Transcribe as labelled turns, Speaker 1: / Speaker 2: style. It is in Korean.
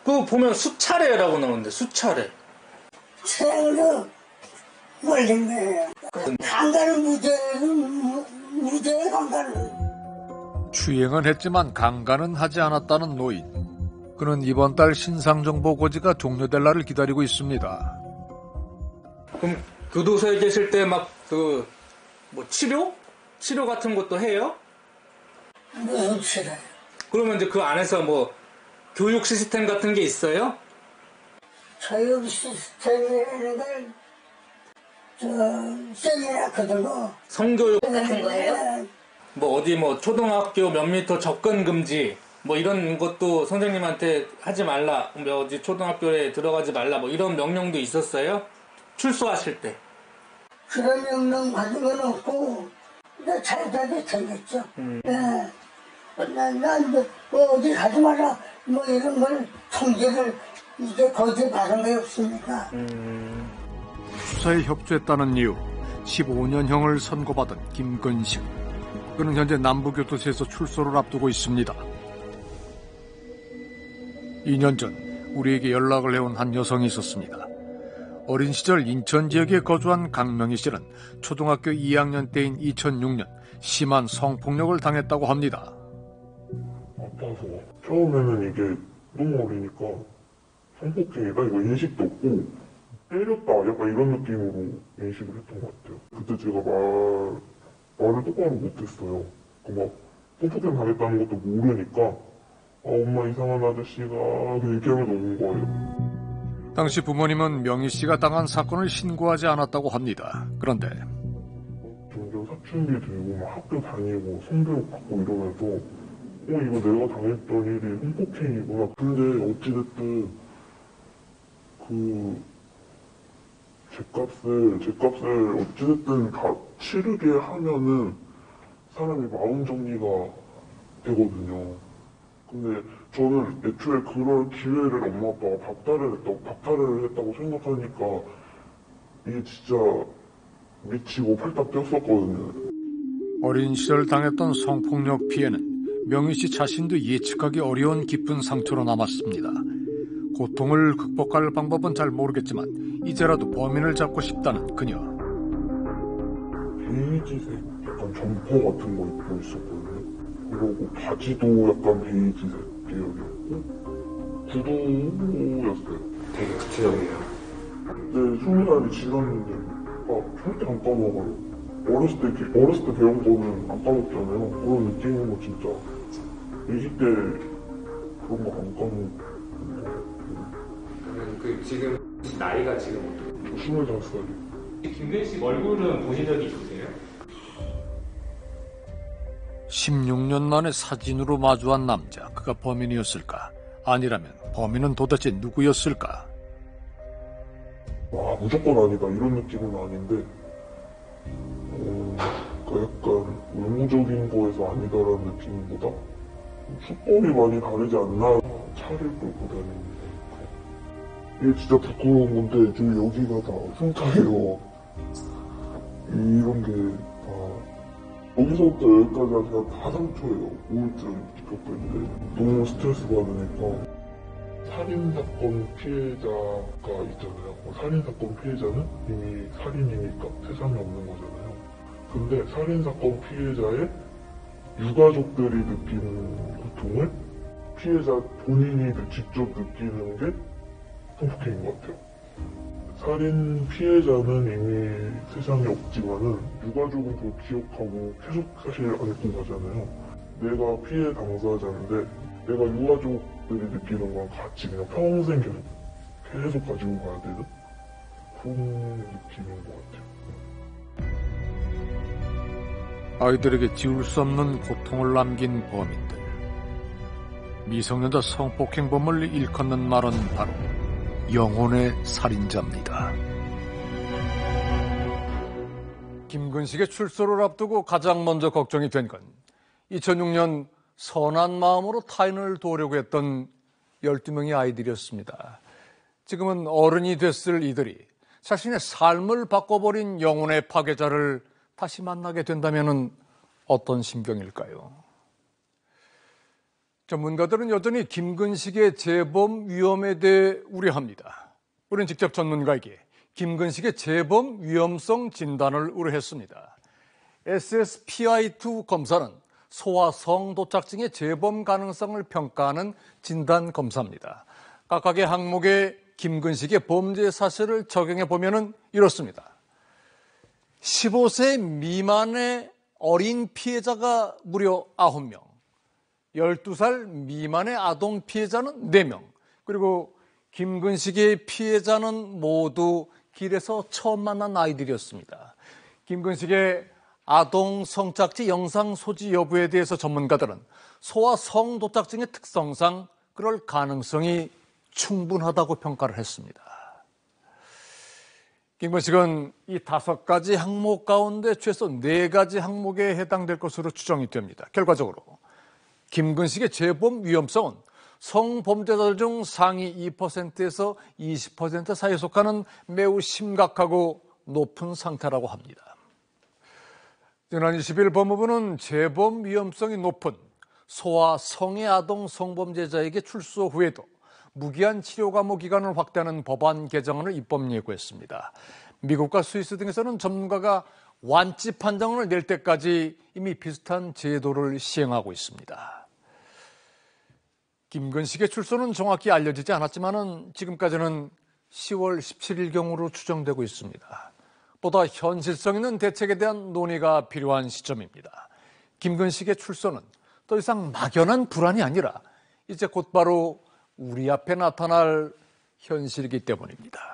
Speaker 1: 그 보면 수차례라고 나오는데 수차례.
Speaker 2: 생으로 걸린 거예요. 강간은 무죄에 강간은.
Speaker 3: 추행은 했지만 강간은 하지 않았다는 노인. 그는 이번 달 신상정보고지가 종료될 날을 기다리고 있습니다.
Speaker 1: 그럼 교도소에 계실 때 막 그 뭐 치료 같은 것도 해요?
Speaker 2: 무슨 치료?
Speaker 1: 그러면 이제 그 안에서 뭐 교육 시스템 같은 게 있어요?
Speaker 2: 교육 시스템이라는 걸 세미나 그들고
Speaker 1: 성교육
Speaker 2: 같은 거예요?
Speaker 1: 뭐 어디 뭐 초등학교 몇 미터 접근 금지 뭐 이런 것도 선생님한테 하지 말라, 뭐 어디 초등학교에 들어가지 말라 뭐 이런 명령도 있었어요? 출소하실 때.
Speaker 2: 그런 명령 받은 건 없고 잘자게 생겼죠. 난 뭐 어디 가지 마라 뭐 이런 걸 통제를 이제 거기에 받은 게 없으니까.
Speaker 3: 수사에 협조했다는 이유 15년형을 선고받은 김근식. 그는 현재 남부교도소에서 출소를 앞두고 있습니다. 2년 전 우리에게 연락을 해온 한 여성이 있었습니다. 어린 시절 인천 지역에 거주한 강명희 씨는 초등학교 2학년 때인 2006년 심한 성폭력을 당했다고 합니다.
Speaker 4: 아파서 처음에는 이게 너무 어리니까 성폭행이다 이거 인식도 없고 때렸다 약간 이런 느낌으로 인식을 했던 것 같아요. 그때 제가 말을 똑바로 못했어요. 막 성폭행 당했다는 것도 모르니까 엄마 이상한 아저씨가 얘기하면서 온 거예요.
Speaker 3: 당시 부모님은 명희 씨가 당한 사건을 신고하지 않았다고 합니다. 그런데
Speaker 4: 점점 사춘기 들고 막 학교 다니고 성교육 받고 이러면서 이거 내가 당했던 일이 성폭행이구나. 근데 어찌됐든 그 죗값을 어찌됐든 다 치르게 하면은 사람이 마음 정리가 되거든요. 근데 저는 애초에 그럴 기회를 엄마 아빠가 박탈을 했다고 생각하니까 이게 진짜 미치고 팔딱 뛰었었거든요.
Speaker 3: 어린 시절 당했던 성폭력 피해는 명희 씨 자신도 예측하기 어려운 깊은 상처로 남았습니다. 고통을 극복할 방법은 잘 모르겠지만 이제라도 범인을 잡고 싶다는 그녀.
Speaker 4: 베이지색 약간 점퍼 같은 거 입고 있었거든요. 그리고 바지도 약간 베이지색 계열이었고 구두였어요.
Speaker 5: 되게 구체적이에요.
Speaker 4: 근데 20살이 지났는데 절대 안 까먹어요. 어렸을 때 배운 거는 안 까먹잖아요. 그런 느낌인 거 진짜 20대 그런 거 안 까먹고.
Speaker 5: 그러면 그 지금 나이가 지금 어떻게?
Speaker 4: 25살이요.
Speaker 5: 김근식 얼굴은 보신 적이 있으세요?
Speaker 3: 16년 만에 사진으로 마주한 남자, 그가 범인이었을까? 아니라면 범인은 도대체 누구였을까?
Speaker 4: 와 무조건 아니다 이런 느낌은 아닌데 약간 외모적인 거에서 아니다라는 느낌보다 수법이 많이 다르지 않나. 차를 끌고 다니는 이게 진짜 부끄러운 건데 지금 여기가 다 흉터예요. 이런 게 다 여기서부터 여기까지가 그냥 다 상처예요. 우울증 겪었는데 너무 스트레스 받으니까. 살인사건 피해자가 있잖아요. 살인사건 피해자는 이미 살인이니까 세상에 없는 거잖아요. 근데 살인사건 피해자의 유가족들이 느끼는 고통을 피해자 본인이 직접 느끼는 게 성폭행인 것 같아요. 살인 피해자는 이미 세상에 없지만은 유가족은 그걸 기억하고 계속 사실 안고 가잖아요. 내가 피해 당사자인데 내가 유가족들이 느끼는 건 같이 그냥 평생 계속 가지고 가야 되는 그런 느낌인 것 같아요.
Speaker 3: 아이들에게 지울 수 없는 고통을 남긴 범인들. 미성년자 성폭행범을 일컫는 말은 바로 영혼의 살인자입니다. 김근식의 출소를 앞두고 가장 먼저 걱정이 된 건 2006년 선한 마음으로 타인을 도우려고 했던 12명의 아이들이었습니다. 지금은 어른이 됐을 이들이 자신의 삶을 바꿔버린 영혼의 파괴자를 다시 만나게 된다면 어떤 심경일까요? 전문가들은 여전히 김근식의 재범 위험에 대해 우려합니다. 우리는 직접 전문가에게 김근식의 재범 위험성 진단을 의뢰했습니다. SSPI2 검사는 소아 성도착증의 재범 가능성을 평가하는 진단 검사입니다. 각각의 항목에 김근식의 범죄 사실을 적용해 보면 이렇습니다. 15세 미만의 어린 피해자가 무려 9명, 12살 미만의 아동 피해자는 4명, 그리고 김근식의 피해자는 모두 길에서 처음 만난 아이들이었습니다. 김근식의 아동 성착취 영상 소지 여부에 대해서 전문가들은 소아 성도착증의 특성상 그럴 가능성이 충분하다고 평가를 했습니다. 김근식은 이 5가지 항목 가운데 최소 4가지 항목에 해당될 것으로 추정이 됩니다. 결과적으로 김근식의 재범 위험성은 성범죄자들 중 상위 2%에서 20% 사이에 속하는 매우 심각하고 높은 상태라고 합니다. 지난 20일 법무부는 재범 위험성이 높은 소아 성애 아동 성범죄자에게 출소 후에도 무기한 치료 감호 기간을 확대하는 법안 개정안을 입법 예고했습니다. 미국과 스위스 등에서는 전문가가 완치 판정을 낼 때까지 이미 비슷한 제도를 시행하고 있습니다. 김근식의 출소는 정확히 알려지지 않았지만 지금까지는 10월 17일경으로 추정되고 있습니다. 보다 현실성 있는 대책에 대한 논의가 필요한 시점입니다. 김근식의 출소는 더 이상 막연한 불안이 아니라 이제 곧바로 우리 앞에 나타날 현실이기 때문입니다.